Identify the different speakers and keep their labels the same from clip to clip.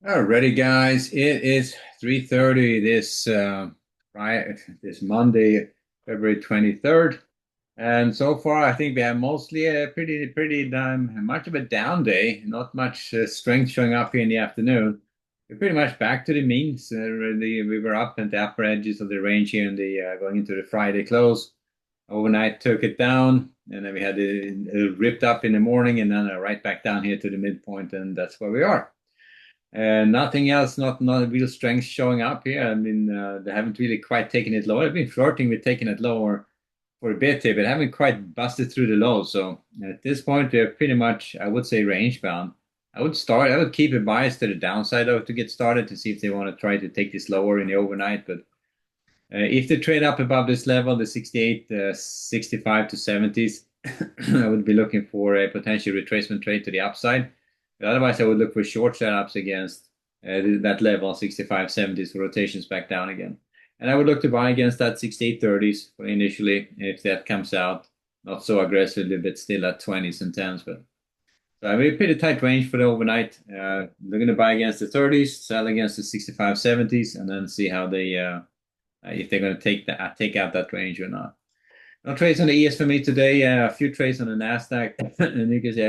Speaker 1: Alrighty, guys. It is 3:30 this Monday, February 23rd. And so far, I think we have mostly a pretty much of a down day. Not much strength showing up here in the afternoon. We're pretty much back to the means. We were up at the upper edges of the range here in the going into the Friday close. Overnight took it down, and then we had it ripped up in the morning, and then right back down here to the midpoint, and that's where we are. Nothing else, not real strength showing up here. I mean, they haven't really quite taken it lower. I've been flirting with taking it lower for a bit here, but haven't quite busted through the low. So at this point, they're pretty much, I would say, range bound. I would keep a bias to the downside though to get started to see if they want to try to take this lower in the overnight. But if they trade up above this level, the 68, 65 to 70s, I would be looking for a potential retracement trade to the upside. But otherwise, I would look for short setups against that level, 65, 70s, for rotations back down again. And I would look to buy against that 68, 30s initially if that comes out. Not so aggressively, but still at 20s and 10s. But so I mean, pretty tight range for the overnight. They're going to buy against the 30s, sell against the 65, 70s, and then see how they if they're going to take out that range or not. No trades on the ES for me today. A few trades on the Nasdaq, and you can see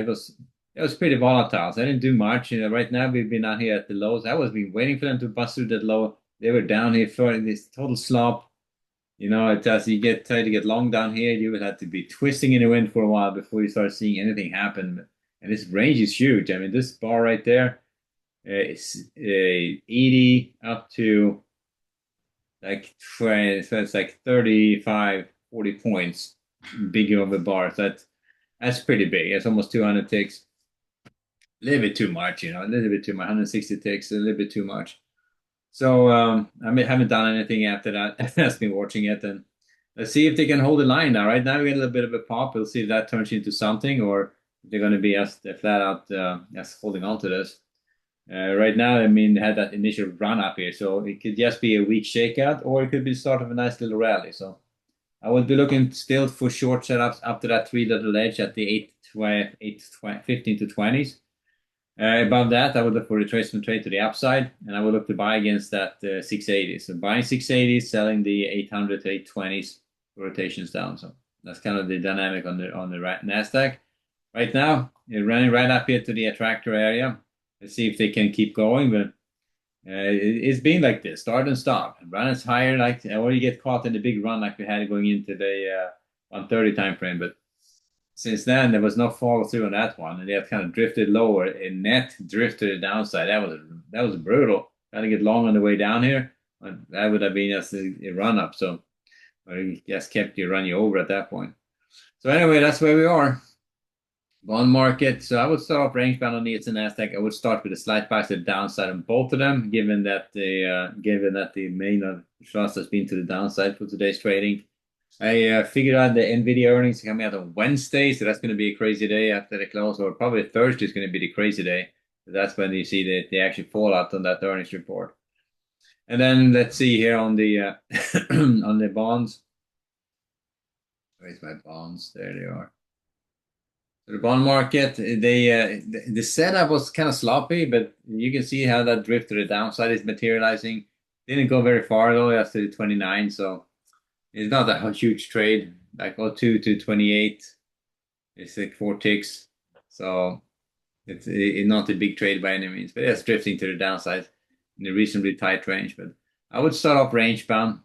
Speaker 1: it was pretty volatile. So I didn't do much. Right now we've been out here at the lows. I was been waiting for them to bust through that low. They were down here for this total slop. It's as you try to get long down here, you would have to be twisting in the wind for a while before you start seeing anything happen. And this range is huge. I mean, this bar right there is 80 up to like 20, so it's like 35, 40 points bigger of a bar. So that's pretty big. It's almost 200 ticks. A little bit too much, a little bit too much. 160 ticks, a little bit too much. So haven't done anything after that. I've been watching it, and let's see if they can hold the line now. Right now we get a little bit of a pop. We'll see if that turns into something, or if they're going to be just flat out just holding on to this. Right now, I mean, they had that initial run up here, so it could just be a weak shakeout, or it could be the start of a nice little rally. So I would be looking still for short setups up to that three-letter edge at the 15 to 20s. Above that, I would look for retracement trade to the upside, and I would look to buy against that 680. So buying 680, selling the 800 to 820s rotations down. So that's kind of the dynamic on the Nasdaq. Right now, you're running right up here to the attractor area. Let's see if they can keep going, but it's been like this, start and stop. Run is higher, or you get caught in the big run like we had going into the 130 time frame. But since then, there was no follow through on that one, and they have kind of drifted lower. And net drift to the downside. That was brutal. Trying to get long on the way down here. That would have been just a run up. So, or you just kept you run you over at that point. So anyway, that's where we are. Bond market. So I would start off range bound on the Nasdaq. I would start with a slight bias to the downside on both of them, given that the main thrust has been to the downside for today's trading. I figured out the Nvidia earnings are coming out on Wednesday, so that's going to be a crazy day after the close, or probably Thursday is going to be the crazy day. So that's when you see the actual fallout on that earnings report. And then let's see here on the on the bonds. Where's my bonds? There they are. So the bond market, the setup was kind of sloppy, but you can see how that drift to the downside is materializing. Didn't go very far though after the 29, so it's not a huge trade. Like 02 to 28, it's like 4 ticks, so it's not a big trade by any means, but it's drifting to the downside in a reasonably tight range. But I would start off range bound.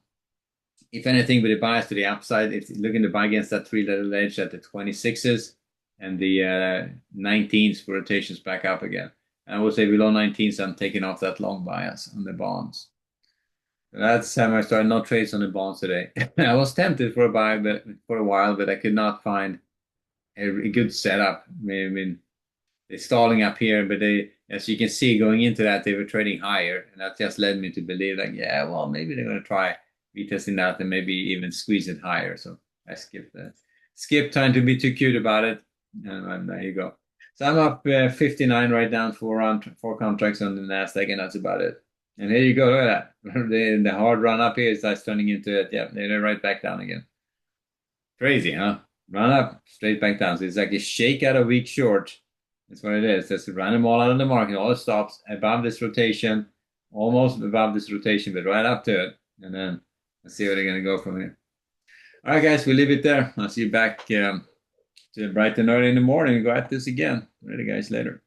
Speaker 1: If anything, with a bias to the upside, if you're looking to buy against that three-letter edge at the 26s and the 19s for rotations back up again. And I would say below 19s, I'm taking off that long bias on the bonds. That's how I started. No trades on the bonds today. I was tempted for a buy, but for a while, but I could not find a good setup. I mean, they're stalling up here, but as you can see, going into that, they were trading higher, and that just led me to believe, like, yeah, well, maybe they're going to try retesting that and maybe even squeeze it higher. So I skipped that. Skip trying to be too cute about it, and there you go. So I'm up 59 right now for 4 contracts on the Nasdaq, and that's about it. And here you go, look at that. The hard run up here starts turning into it. Yeah, they're right back down again. Crazy, huh? Run up, straight back down. So it's like a shake out a week short, That's what it is. Just run them all out of the market, all the stops above this rotation, almost above this rotation, but right up to it. And then let's see where they're going to go from here. All right, guys, we leave it there. I'll see you back to bright and early in the morning. Go at this again. Ready, guys, later.